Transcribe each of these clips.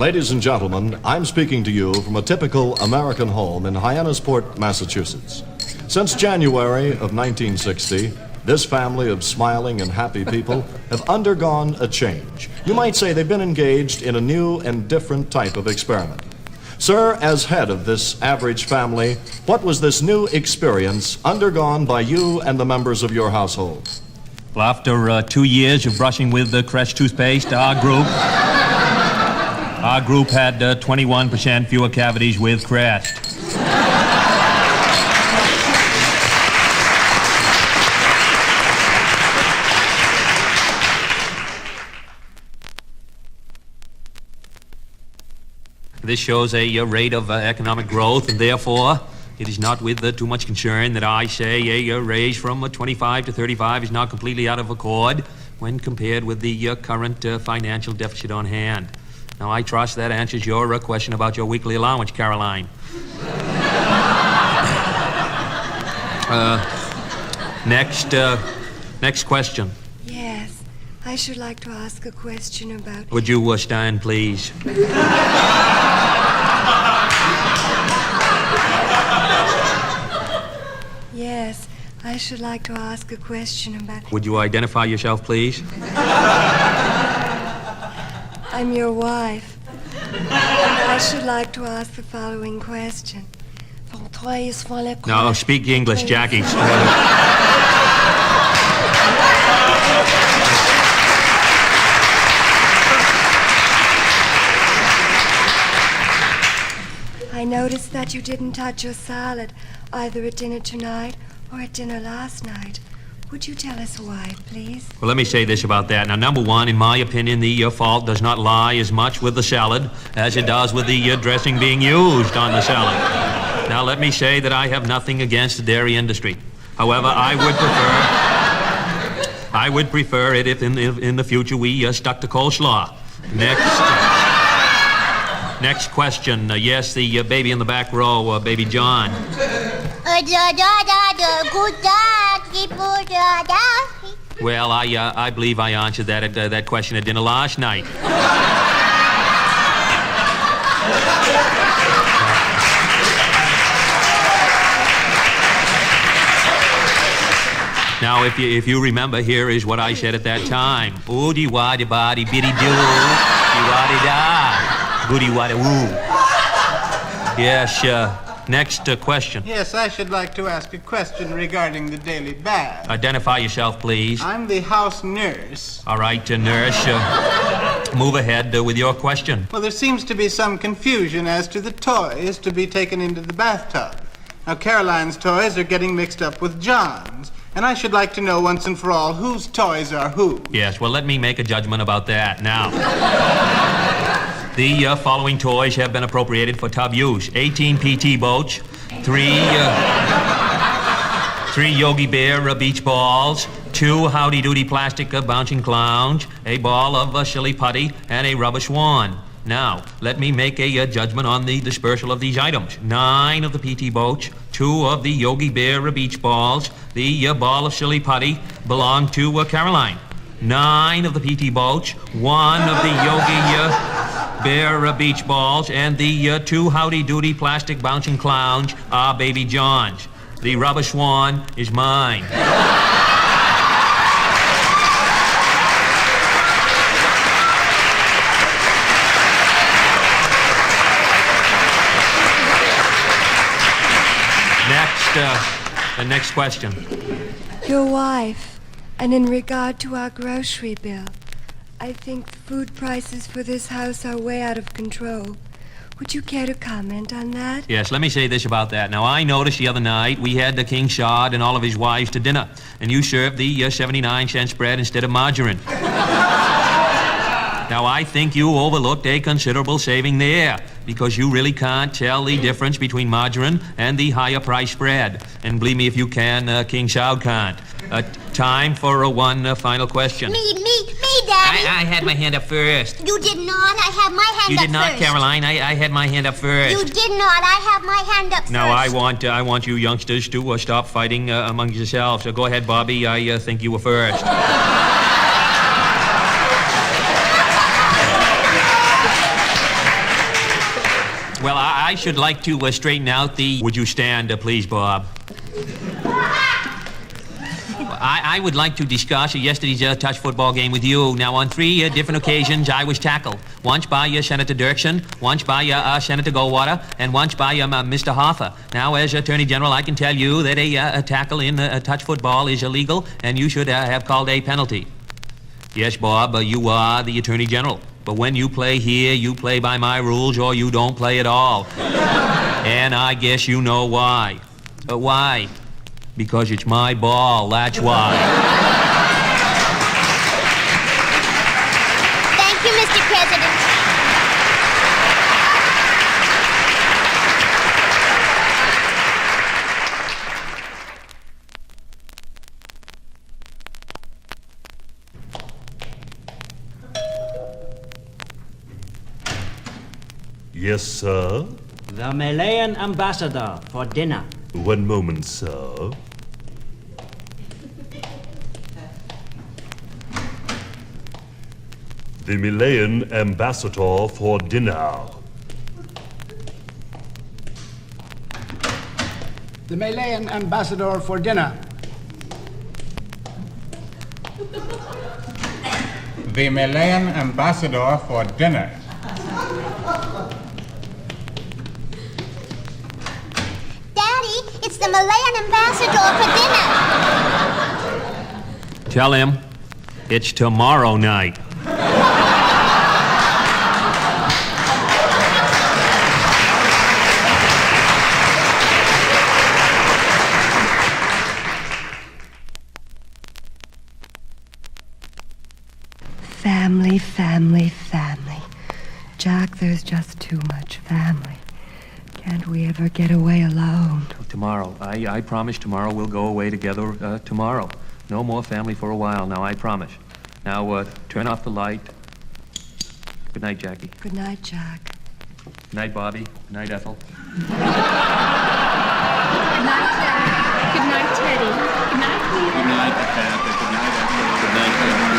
Ladies and gentlemen, I'm speaking to you from a typical American home in Hyannisport, Massachusetts. Since January of 1960, this family of smiling and happy people have undergone a change. You might say they've been engaged in a new and different type of experiment. Sir, as head of this average family, what was this new experience undergone by you and the members of your household? Well, after 2 years of brushing with the Crest toothpaste, our group had 21% fewer cavities with Crest. This shows a rate of economic growth, and therefore it is not with too much concern that I say a raise from 25 to 35 is not completely out of accord when compared with the current financial deficit on hand. Now, I trust that answers your question about your weekly allowance, Caroline. Next question. Yes, I should like to ask a question about... Would you stand, please? Yes, I should like to ask a question about... Would you identify yourself, please? I'm your wife. And I should like to ask the following question. No, speak English, Jackie. I noticed that you didn't touch your salad, either at dinner tonight or at dinner last night. Would you tell us why, please? Well, let me say this about that. Now, number one, in my opinion, the fault does not lie as much with the salad as it does with the dressing being used on the salad. Now, let me say that I have nothing against the dairy industry. However, I would prefer it if in the future we stuck to coleslaw. Next question. Yes, the baby in the back row, baby John. Well, I believe I answered that question at dinner last night. Now, if you remember, here is what I said at that time. Oodie waddy body biddy doo, waddy da, goody waddy woo. Yes, next question. Yes, I should like to ask a question regarding the daily bath. Identify yourself, please. I'm the house nurse. All right, nurse, move ahead with your question. Well, there seems to be some confusion as to the toys to be taken into the bathtub. Now, Caroline's toys are getting mixed up with John's, and I should like to know once and for all whose toys are who. Yes, well, let me make a judgment about that. Now, the following toys have been appropriated for tub use. 18 PT boats, three Yogi Bear beach balls, 2 Howdy Doody plastic bouncing clowns, a ball of silly putty, and a rubber swan. Now, let me make a judgment on the dispersal of these items. 9 of the PT boats, 2 of the Yogi Bear beach balls, the ball of silly putty belong to Caroline. 9 of the PT boats, 1 of the Yogi Bear beach balls, and the 2 Howdy Doody plastic bouncing clowns are baby John's. The rubber swan is mine. The next question. Your wife, and in regard to our grocery bill, I think food prices for this house are way out of control. Would you care to comment on that? Yes, let me say this about that. Now, I noticed the other night we had the King Shad and all of his wives to dinner, and you served the 79-cent spread instead of margarine. Now, I think you overlooked a considerable saving there, because you really can't tell the difference between margarine and the higher price spread. And believe me, if you can, King Shad can't. Time for one final question. Me, Daddy. I had my hand up first. You did not. I have my hand up first. You did not, Caroline. I had my hand up first. You did not. I have my hand up first. Now, I want you youngsters to stop fighting among yourselves. So go ahead, Bobby. I think you were first. Well, I should like to straighten out the... Would you stand, please, Bob? I would like to discuss yesterday's touch football game with you. Now, on 3 different occasions, I was tackled. Once by Senator Dirksen, once by Senator Goldwater, and once by Mr. Hoffa. Now, as Attorney General, I can tell you that a tackle in touch football is illegal, and you should have called a penalty. Yes, Bob, you are the Attorney General. But when you play here, you play by my rules, or you don't play at all. And I guess you know why. Why? Because it's my ball, that's why. Thank you, Mr. President. Yes, sir? The Malayan ambassador for dinner. One moment, sir. The Malayan ambassador for dinner. The Malayan ambassador for dinner. The Malayan ambassador for dinner. Daddy, it's the Malayan ambassador for dinner. Tell him it's tomorrow night. Family, family, family. Jack, there's just too much family. Can't we ever get away alone? Tomorrow. I promise tomorrow we'll go away together tomorrow. No more family for a while now, I promise. Now, turn off the light. Good night, Jackie. Good night, Jack. Good night, Bobby. Good night, Ethel. Good night, Jack. Good night, Teddy. Good night, Peter. Good night, Ethel. Good night, Ethel. Good night, Ethel.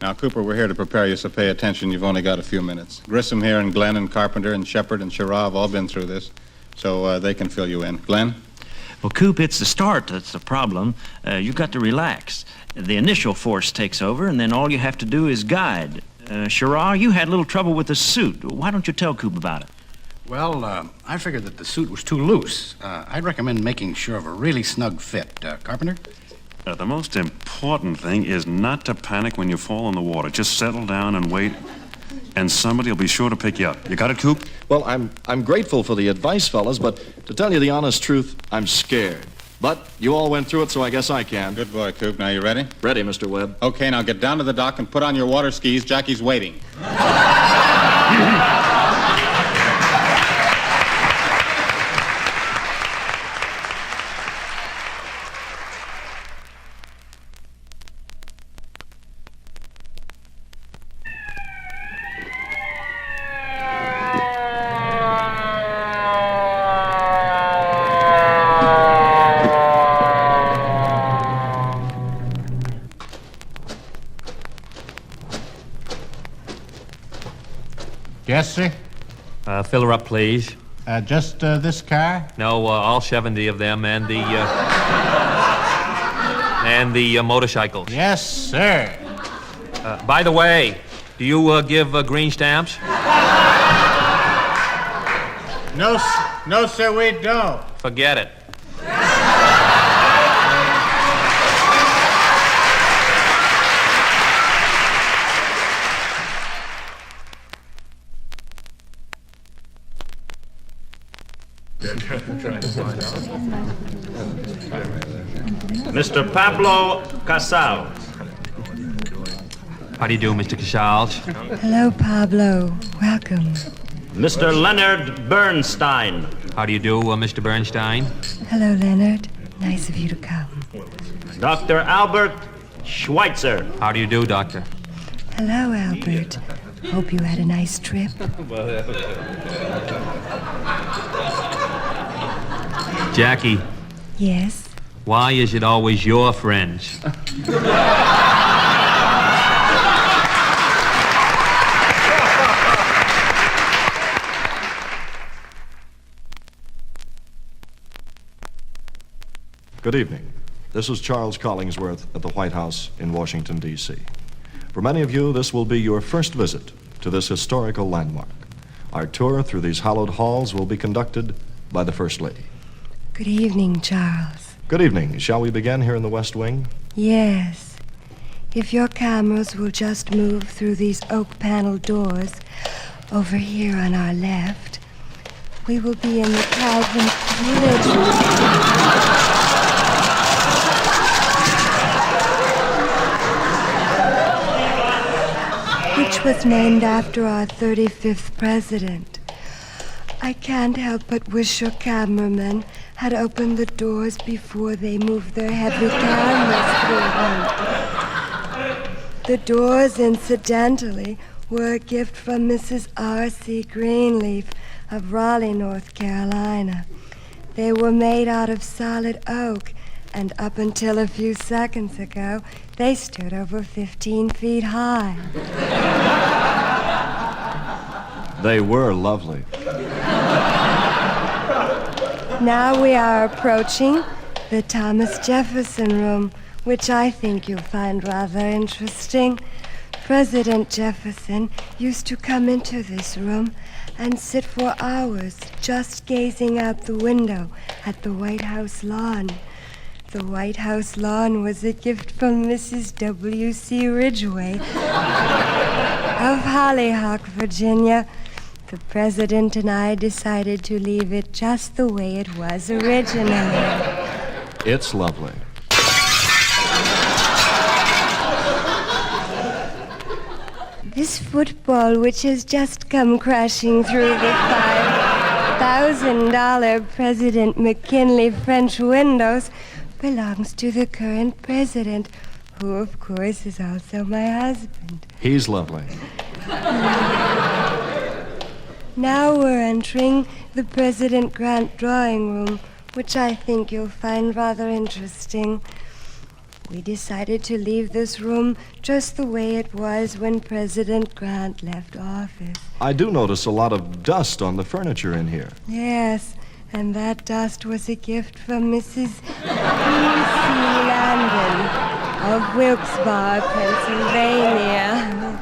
Now, Cooper, we're here to prepare you, so pay attention. You've only got a few minutes. Grissom here and Glenn and Carpenter and Shepard and Shirah have all been through this, so they can fill you in. Glenn? Well, Coop, it's the start that's the problem. You've got to relax. The initial force takes over, and then all you have to do is guide. Shirah, you had a little trouble with the suit. Why don't you tell Coop about it? Well, I figured that the suit was too loose. I'd recommend making sure of a really snug fit. Carpenter? The most important thing is not to panic when you fall in the water. Just settle down and wait, and somebody will be sure to pick you up. You got it, Coop? Well, I'm grateful for the advice, fellas, but to tell you the honest truth, I'm scared. But you all went through it, so I guess I can. Good boy, Coop. Now, you ready? Ready, Mr. Webb. Okay, now get down to the dock and put on your water skis. Jackie's waiting. Yes, sir? Fill her up, please. Just this car? No, all 70 of them, and the motorcycles. Yes, sir. By the way, do you give green stamps? No, sir, we don't. Forget it. Mr. Pablo Casal. How do you do, Mr. Casals? Hello, Pablo. Welcome. Mr. Leonard Bernstein. How do you do, Mr. Bernstein? Hello, Leonard. Nice of you to come. Dr. Albert Schweitzer. How do you do, Doctor? Hello, Albert. Hope you had a nice trip. Jackie, Yes? Why is it always your friends? Good evening. This is Charles Collingsworth at the White House in Washington, D.C. For many of you, this will be your first visit to this historical landmark. Our tour through these hallowed halls will be conducted by the First Lady. Good evening, Charles. Good evening. Shall we begin here in the West Wing? Yes. If your cameras will just move through these oak panel doors over here on our left, we will be in the Calvin Village room. Which was named after our 35th president. I can't help but wish your cameramen had opened the doors before they moved their heavy cameras through them. The doors, incidentally, were a gift from Mrs. R.C. Greenleaf of Raleigh, North Carolina. They were made out of solid oak, and up until a few seconds ago, they stood over 15 feet high. They were lovely. Now we are approaching the Thomas Jefferson room, which I think you'll find rather interesting. President Jefferson used to come into this room and sit for hours just gazing out the window at the White House lawn. The White House lawn was a gift from Mrs. W.C. Ridgway of Hollyhock, Virginia. The president and I decided to leave it just the way it was originally. It's lovely. This football, which has just come crashing through the $5,000 President McKinley French windows, belongs to the current president, who, of course, is also my husband. He's lovely. Now we're entering the President Grant drawing room, which I think you'll find rather interesting. We decided to leave this room just the way it was when President Grant left office. I do notice a lot of dust on the furniture in here. Yes, and that dust was a gift from Mrs. P.C. Landon of Wilkes-Barre, Pennsylvania.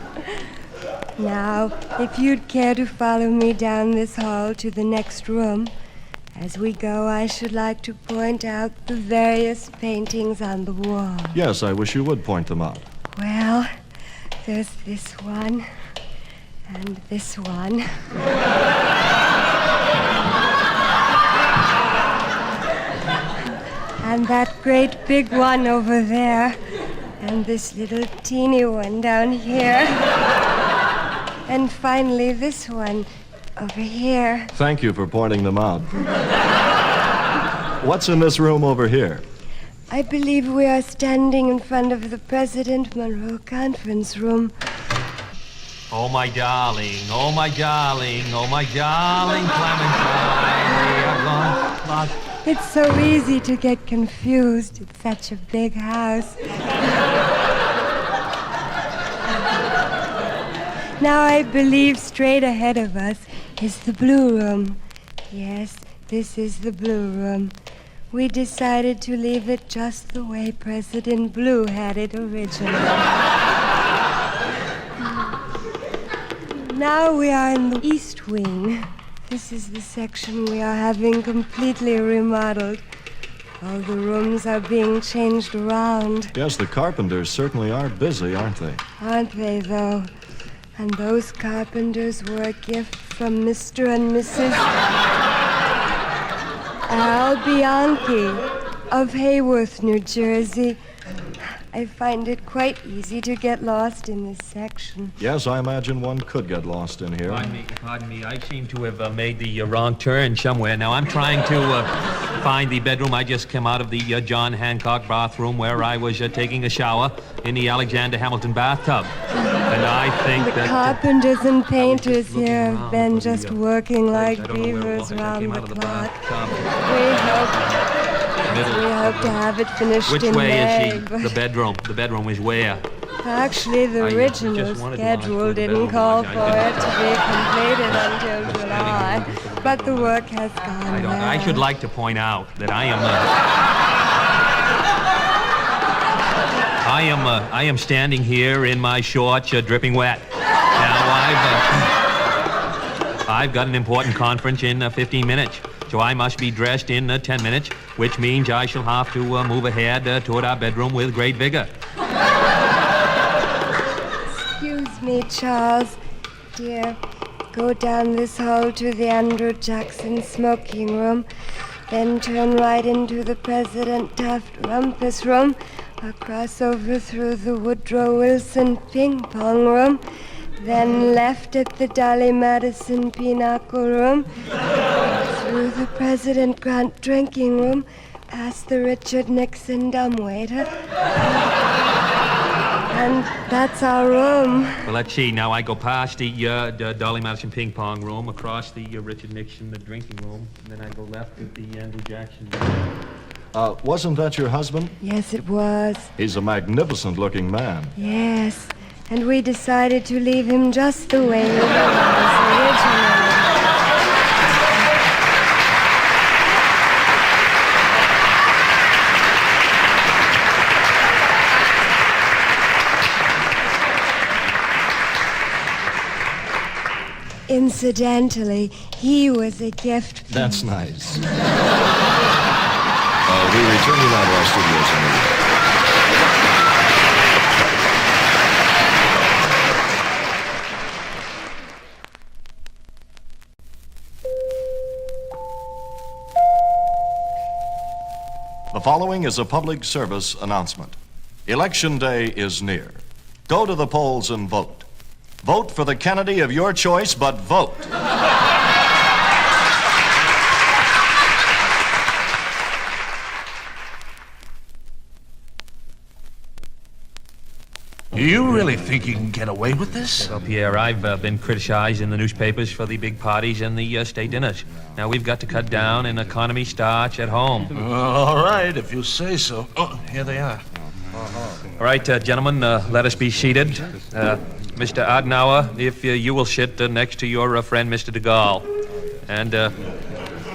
Now, if you'd care to follow me down this hall to the next room, as we go, I should like to point out the various paintings on the wall. Yes, I wish you would point them out. Well, there's this one, and this one. And that great big one over there, and this little teeny one down here. And finally, this one over here. Thank you for pointing them out. What's in this room over here? I believe we are standing in front of the President Monroe Conference Room. Oh, my darling, oh, my darling, oh, my darling Clementine, we are gone lost. It's so easy to get confused. It's such a big house. Now I believe straight ahead of us is the Blue Room. Yes, this is the Blue Room. We decided to leave it just the way President Blue had it originally. Now we are in the East Wing. This is the section we are having completely remodeled. All the rooms are being changed around. Yes, the carpenters certainly are busy, aren't they? Aren't they, though? And those carpenters were a gift from Mr. and Mrs. Al Bianchi of Hayworth, New Jersey. I find it quite easy to get lost in this section. Yes, I imagine one could get lost in here. Pardon me, I seem to have made the wrong turn somewhere. Now, I'm trying to find the bedroom. I just came out of the John Hancock bathroom where I was taking a shower in the Alexander Hamilton bathtub. And I think the carpenters and painters here have been just working like beavers round the clock. We hope Middle. We hope to have it finished Which in way May. is she? but The bedroom. The bedroom is where? Actually, the I original just wanted to ask schedule where the didn't bedroom call was. for it to be completed until July, but the work has gone well. I should like to point out that I am standing here in my shorts, dripping wet. Now I've got an important conference in 15 minutes, so I must be dressed in 10 minutes, which means I shall have to move ahead toward our bedroom with great vigor. Excuse me, Charles. Dear, go down this hall to the Andrew Jackson smoking room, then turn right into the President Taft rumpus room, across over through the Woodrow Wilson ping pong room, then left at the Dolly Madison pinochle room, through the President Grant drinking room, past the Richard Nixon dumbwaiter. And that's our room. Well, let's see. Now I go past the Dolly Madison ping pong room, across the Richard Nixon the drinking room, and then I go left at the Andrew Jackson room. Wasn't that your husband? Yes, it was. He's a magnificent-looking man. Yes. And we decided to leave him just the way he was originally. Incidentally, he was a gift. That's nice. We return you now to our studios in New York. The following is a public service announcement. Election day is near. Go to the polls and vote. Vote for the Kennedy of your choice, but vote. Do you really think you can get away with this? Well, Pierre, I've been criticized in the newspapers for the big parties and the state dinners. Now we've got to cut down, and economy starts at home. All right, if you say so. Oh, here they are. All right, gentlemen, let us be seated. Mr. Adenauer, if you will sit next to your friend, Mr. de Gaulle. And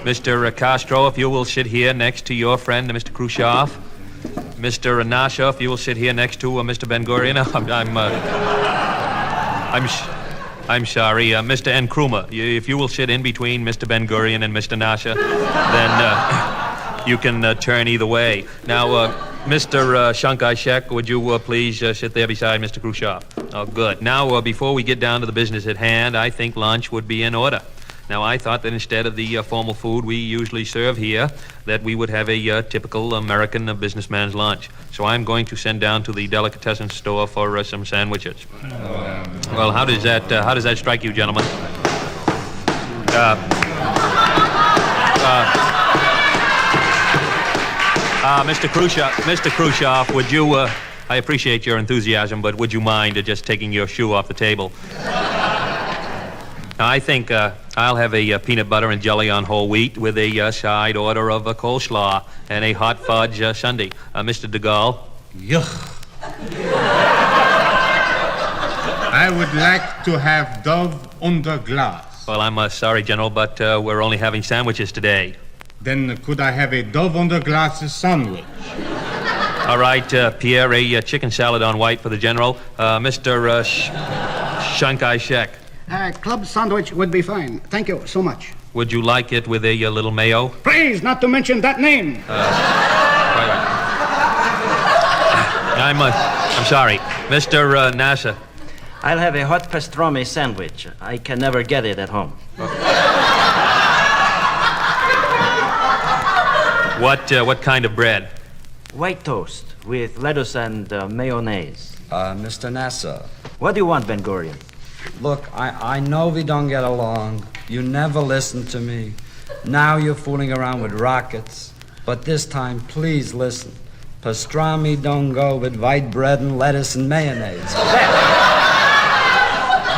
Mr. Castro, if you will sit here next to your friend, Mr. Khrushchev. Mr. Nasser, if you will sit here next to Mr. Ben Gurion. I'm sorry, Mr. Nkrumah. If you will sit in between Mr. Ben Gurion and Mr. Nasser, then you can turn either way. Now, Mr. Shankai Shek, would you please sit there beside Mr. Khrushchev? Oh, good. Now, before we get down to the business at hand, I think lunch would be in order. Now, I thought that instead of the formal food we usually serve here, that we would have a typical American businessman's lunch. So I'm going to send down to the delicatessen store for some sandwiches. Well, how does that strike you, gentlemen? Mr. Khrushchev, would you? I appreciate your enthusiasm, but would you mind just taking your shoe off the table? Now, I think I'll have a peanut butter and jelly on whole wheat with a side order of coleslaw and a hot fudge sundae. Mr. de Gaulle? Yuck. I would like to have Dove under glass. Well, I'm sorry, General, but we're only having sandwiches today. Then could I have a Dove under glass sandwich? All right, Pierre, a chicken salad on white for the General. Mr. Shankai Shek. Club sandwich would be fine. Thank you so much. Would you like it with a little mayo? Please, not to mention that name. I'm sorry. Mr. Nasser. I'll have a hot pastrami sandwich. I can never get it at home. What kind of bread? White toast with lettuce and mayonnaise. Mr. Nasser. What do you want, Ben Gurion? Look, I know we don't get along. You never listen to me. Now you're fooling around with rockets. But this time, please listen. Pastrami don't go with white bread and lettuce and mayonnaise.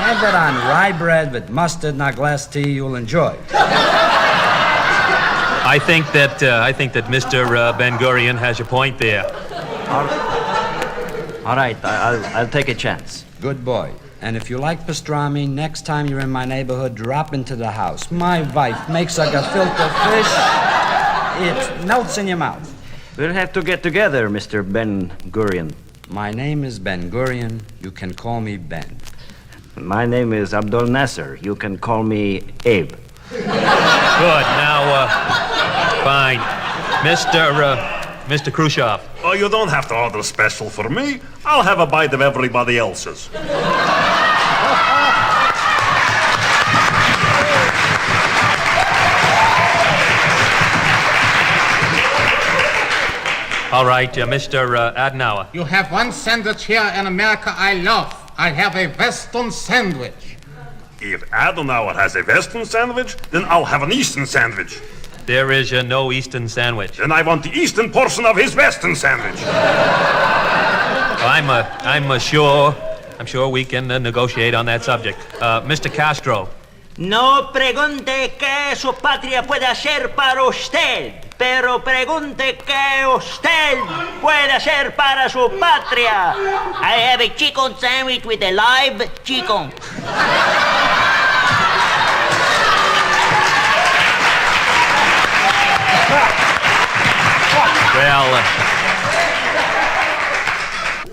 Have it on rye bread with mustard and a glass tea you'll enjoy. I think that Mr. Ben-Gurion has a point there. All right, I'll take a chance. Good boy. And if you like pastrami, next time you're in my neighborhood, drop into the house. My wife makes a gefilte fish. It melts in your mouth. We'll have to get together, Mr. Ben-Gurion. My name is Ben-Gurion. You can call me Ben. My name is Abdul Nasser. You can call me Abe. Good. Now, fine. Mr. Khrushchev. Oh, you don't have to order special for me. I'll have a bite of everybody else's. All right, Mr. Adenauer. You have one sandwich here in America I love. I have a Western sandwich. If Adenauer has a Western sandwich, then I'll have an Eastern sandwich. There is no Eastern sandwich. Then I want the Eastern portion of his Western sandwich. I'm sure we can negotiate on that subject. Mr. Castro. No pregunte qué su patria puede hacer para usted, pero pregunte qué usted puede hacer para su patria. I have a chicken sandwich with a live chicken.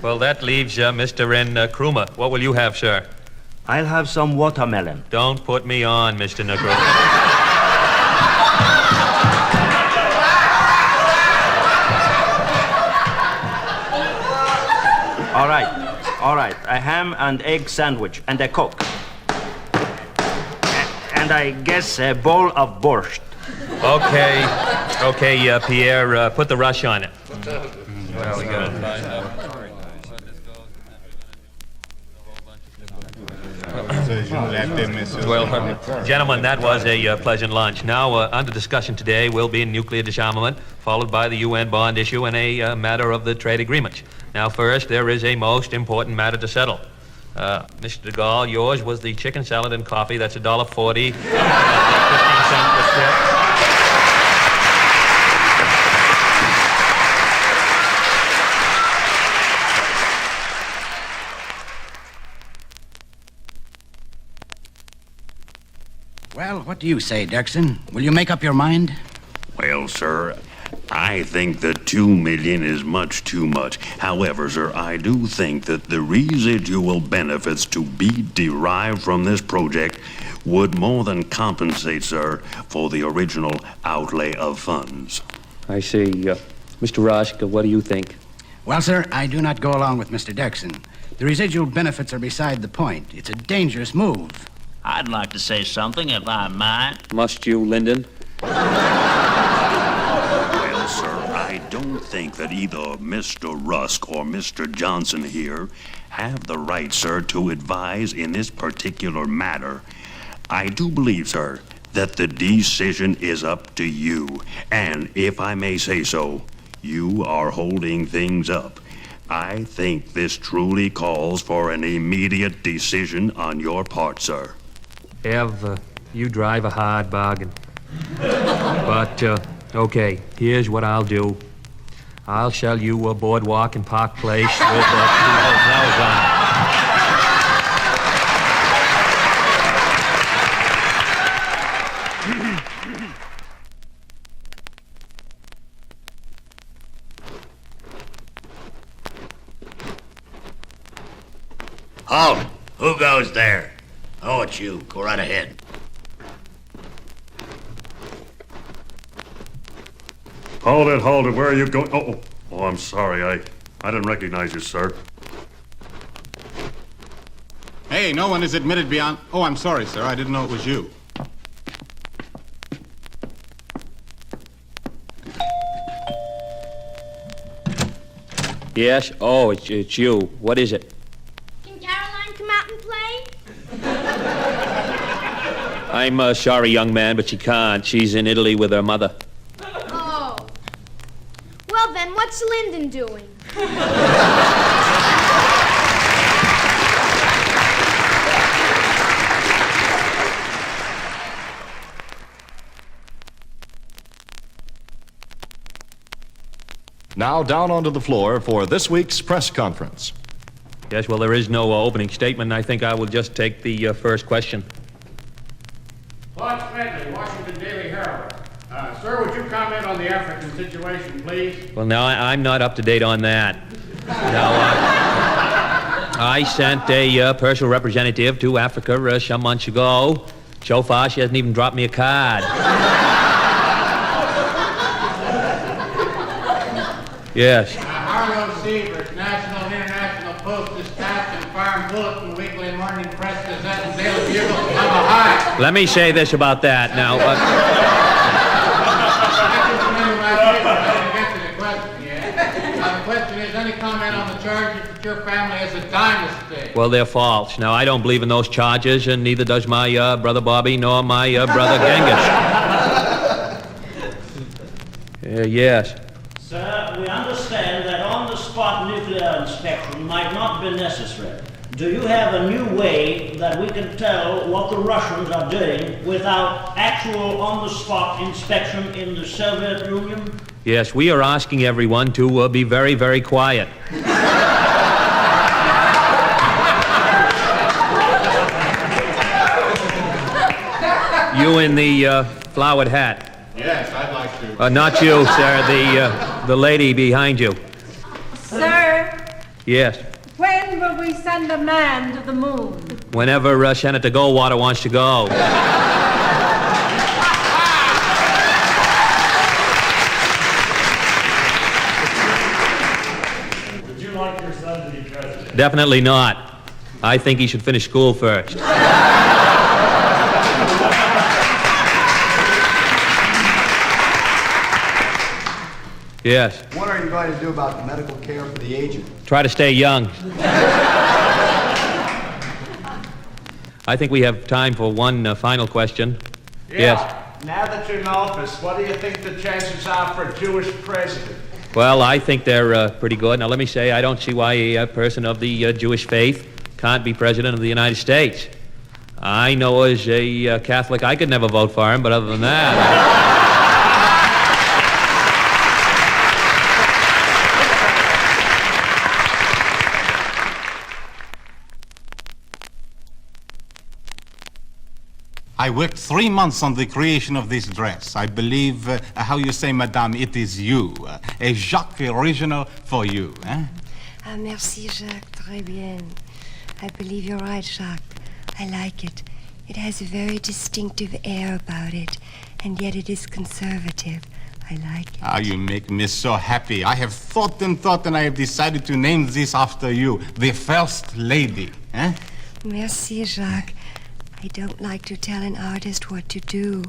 Well, that leaves Mr. Nkrumah. What will you have, sir? I'll have some watermelon. Don't put me on, Mr. Nkrumah. All right. A ham and egg sandwich and a Coke. And I guess a bowl of borscht. Okay, Pierre, put the rush on it. Well, we got Well, gentlemen, that was a pleasant lunch. Now, under discussion today will be nuclear disarmament, followed by the UN bond issue and a matter of the trade agreements. Now, first, there is a most important matter to settle. Mr. de Gaulle, yours was the chicken salad and coffee. That's $1.40, 15 cents per strip. Well, what do you say, Dirksen? Will you make up your mind? Well, sir, I think that $2 million is much too much. However, sir, I do think that the residual benefits to be derived from this project would more than compensate, sir, for the original outlay of funds. I see. Mr. Roshka, what do you think? Well, sir, I do not go along with Mr. Dirksen. The residual benefits are beside the point. It's a dangerous move. I'd like to say something, if I might. Must you, Lyndon? Well, sir, I don't think that either Mr. Rusk or Mr. Johnson here have the right, sir, to advise in this particular matter. I do believe, sir, that the decision is up to you. And if I may say so, you are holding things up. I think this truly calls for an immediate decision on your part, sir. Ev, you drive a hard bargain. But, okay, here's what I'll do. I'll sell you a boardwalk in Park Place with 2 hotels on it. Halt! Who goes there? Oh, it's you. Go right ahead. Hold it. Where are you going? Oh, I'm sorry. I didn't recognize you, sir. Hey, no one is admitted beyond... Oh, I'm sorry, sir. I didn't know it was you. Yes? Oh, it's you. What is it? Can Caroline come out and play? I'm sorry, young man, but she can't. She's in Italy with her mother. Oh. Well, then, what's Lyndon doing? Now down onto the floor for this week's press conference. Yes, well, there is no opening statement. I think I will just take the first question. Claude Smedley, Washington Daily Herald. Sir, would you comment on the African situation, please? Well, now, I'm not up to date on that. Now, I sent a personal representative to Africa some months ago. So far, she hasn't even dropped me a card. Yes. Harlow Sievers, National and International Post Dispatch and Farm Bulletin, Weekly Morning Press Gazette, and Daily Bugle. I'm a high. Let me say this about that now. I didn't get to the question yet. The question is, any comment on the charges that your family has a dynasty? Well, they're false. Now, I don't believe in those charges, and neither does my brother Bobby nor my brother Genghis. Yes. Sir, we understand that on-the-spot nuclear inspection might not be necessary. Do you have a new way that we can tell what the Russians are doing without actual on-the-spot inspection in the Soviet Union? Yes, we are asking everyone to be very, very quiet. You in the flowered hat. Yes, I'd like to. Not you, sir. The lady behind you. Sir, Yes. when will we send a man to the moon? Whenever Senator Goldwater wants to go. Would you like your son to be president? Definitely not. I think he should finish school first. Yes. What are you going to do about the medical care for the aged? Try to stay young. I think we have time for one final question. Yes. Now that you're in office, what do you think the chances are for a Jewish president? Well, I think they're pretty good. Now, let me say, I don't see why a person of the Jewish faith can't be president of the United States. I know as a Catholic, I could never vote for him, but other than that... I worked 3 months on the creation of this dress. I believe, how you say, madame, it is you. A Jacques original for you, eh? Ah, merci, Jacques. Très bien. I believe you're right, Jacques. I like it. It has a very distinctive air about it, and yet it is conservative. I like it. Ah, you make me so happy. I have thought, and I have decided to name this after you, the First Lady, eh? Merci, Jacques. I don't like to tell an artist what to do,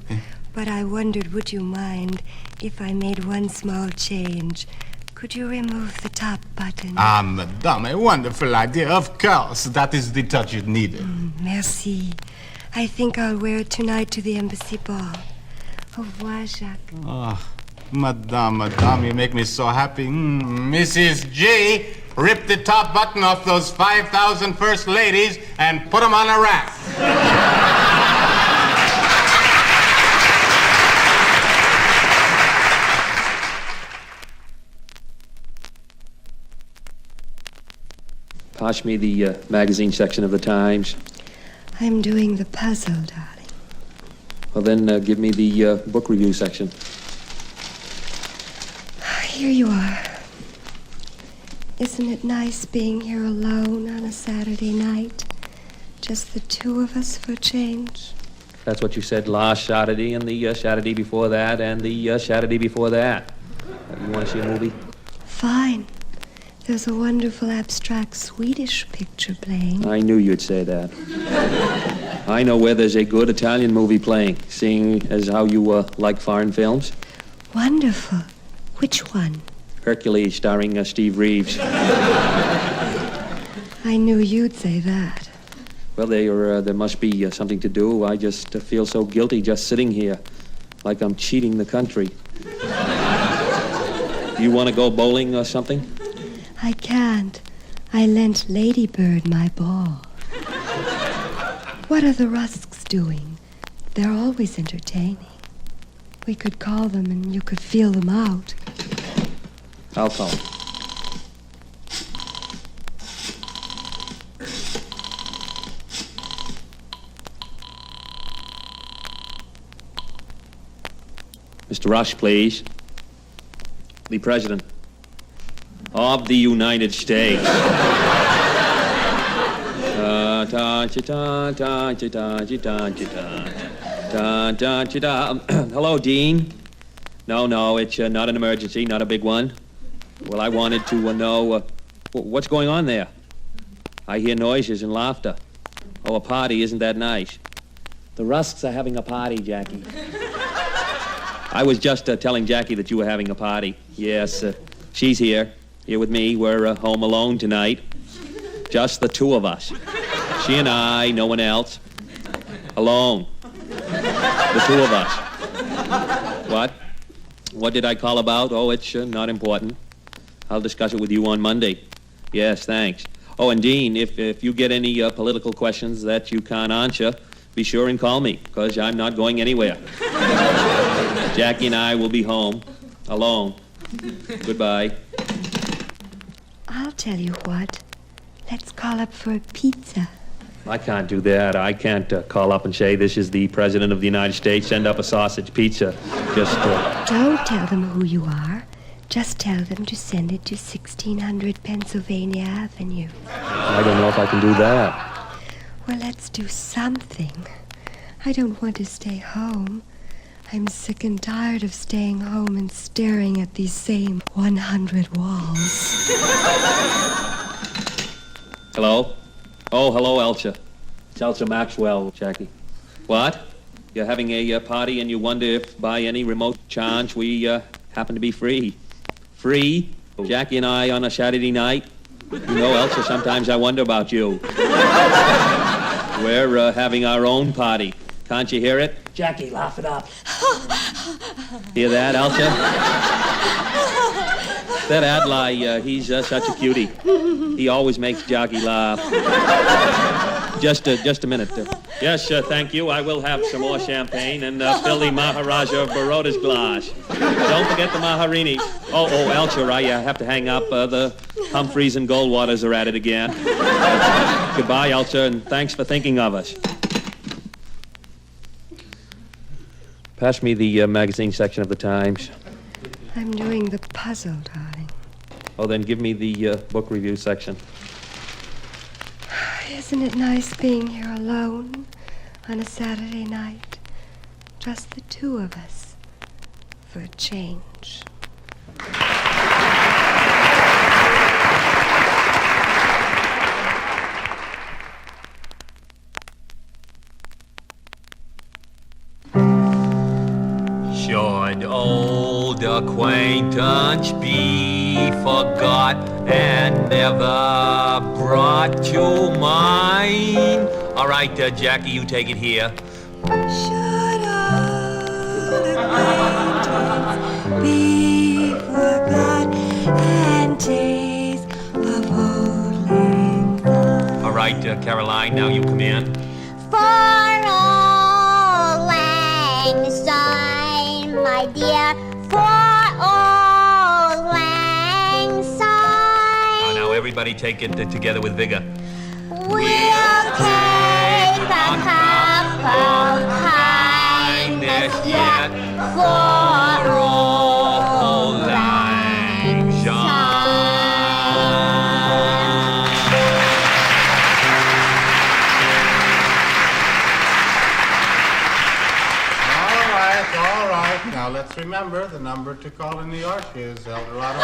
but I wondered, would you mind if I made one small change? Could you remove the top button? Ah, madame, a wonderful idea. Of course, that is the touch it needed. Merci. I think I'll wear it tonight to the embassy ball. Au revoir, Jacques. Oh, madame, you make me so happy. Mrs. G, rip the top button off those 5,000 first ladies and put them on a rack. Pass me the magazine section of the Times. I'm doing the puzzle, darling. Well, then give me the book review section. Here you are. Isn't it nice being here alone on a Saturday night? Just the two of us for a change. That's what you said last Saturday, and the Saturday before that, and the Saturday before that. You want to see a movie? Fine. There's a wonderful abstract Swedish picture playing. I knew you'd say that. I know where there's a good Italian movie playing, seeing as how you like foreign films. Wonderful. Which one? Hercules, starring Steve Reeves. I knew you'd say that. Well, there must be something to do. I just feel so guilty just sitting here, like I'm cheating the country. You want to go bowling or something? I can't. I lent Ladybird my ball. What are the Rusks doing? They're always entertaining. We could call them and you could feel them out. I'll call him. Mr. Rush, please. The President of the United States. Hello, Dean. No, it's not an emergency, not a big one. Well, I wanted to know what's going on there. I hear noises and laughter. Oh, a party, isn't that nice? The Rusks are having a party, Jackie. I was just telling Jackie that you were having a party. Yes, she's here with me. We're home alone tonight. Just the two of us. She and I, no one else. Alone. The two of us. What? What did I call about? Oh, it's not important. I'll discuss it with you on Monday. Yes, thanks. Oh, and Dean, if you get any political questions that you can't answer, be sure and call me, because I'm not going anywhere. Jackie and I will be home, alone. Goodbye. I'll tell you what. Let's call up for a pizza. I can't do that. I can't call up and say, this is the President of the United States, send up a sausage pizza. Just, Don't tell them who you are. Just tell them to send it to 1600 Pennsylvania Avenue. I don't know if I can do that. Well, let's do something. I don't want to stay home. I'm sick and tired of staying home and staring at these same 100 walls. Hello? Oh, hello, Elsa. It's Elsa Maxwell, Jackie. What? You're having a party and you wonder if by any remote chance we happen to be free. Free? Jackie and I on a Saturday night? You know, Elsa, sometimes I wonder about you. We're having our own party. Can't you hear it? Jackie, laugh it up. Hear that, Elsa? That Adlai, he's such a cutie. He always makes Jackie laugh. Just a minute. Yes, thank you. I will have some more champagne and fill the Maharaja of Baroda's glass. Don't forget the Maharinis. Oh, Elsa, I have to hang up. The Humphreys and Goldwaters are at it again. Goodbye, Elsa, and thanks for thinking of us. Pass me the magazine section of the Times. I'm doing the puzzle, darling. Oh, then give me the book review section. Isn't it nice being here alone on a Saturday night? Just the two of us. For a change. Should old acquaintance be forgot and never brought to mind? All right, Jackie, you take it here. Should old acquaintance be forgot and days of old lang syne? All right, Caroline, now you come in. For old lang syne, my dear, for old lang syne. Now everybody take it together with vigor. We'll take a cup of kindness yet for old lang syne. All right. Now let's remember the number to call in New York is Eldorado.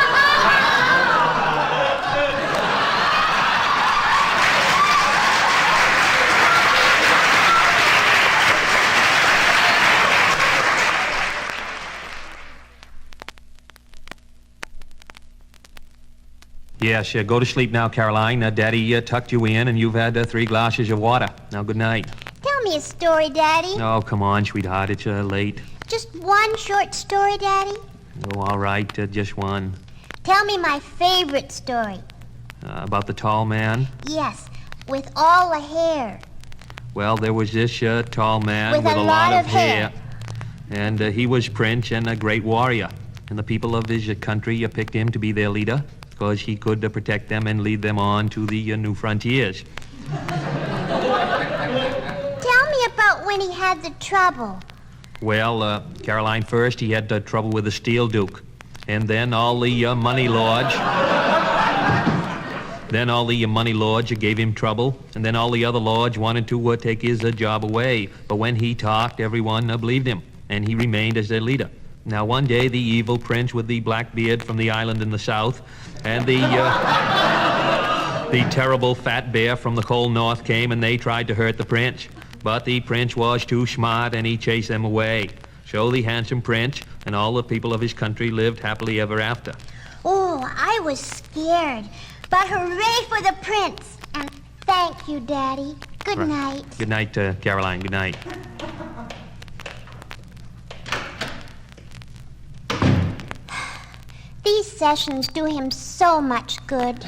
Yes, go to sleep now, Caroline. Daddy tucked you in, and you've had 3 glasses of water. Now, good night. Tell me a story, Daddy. Oh, come on, sweetheart. It's late. Just one short story, Daddy. Oh, all right, just one. Tell me my favorite story. About the tall man? Yes, with all the hair. Well, there was this tall man With a lot of hair. And he was Prince and a great warrior. and the people of his country picked him to be their leader because he could protect them and lead them on to the new frontiers. Tell me about when he had the trouble. Well, Caroline, first he had trouble with the Steel Duke, and then all the money lords. Then all the money lords gave him trouble, and then all the other lords wanted to take his job away. But when he talked, everyone believed him, and he remained as their leader. Now, one day, the evil prince with the black beard from the island in the south, and the terrible fat bear from the cold north came, and they tried to hurt the prince. But the prince was too smart, and he chased them away. So the handsome prince and all the people of his country lived happily ever after. Oh, I was scared. But hooray for the prince. And thank you, Daddy. Good night. Good night, Caroline. Good night. These sessions do him so much good.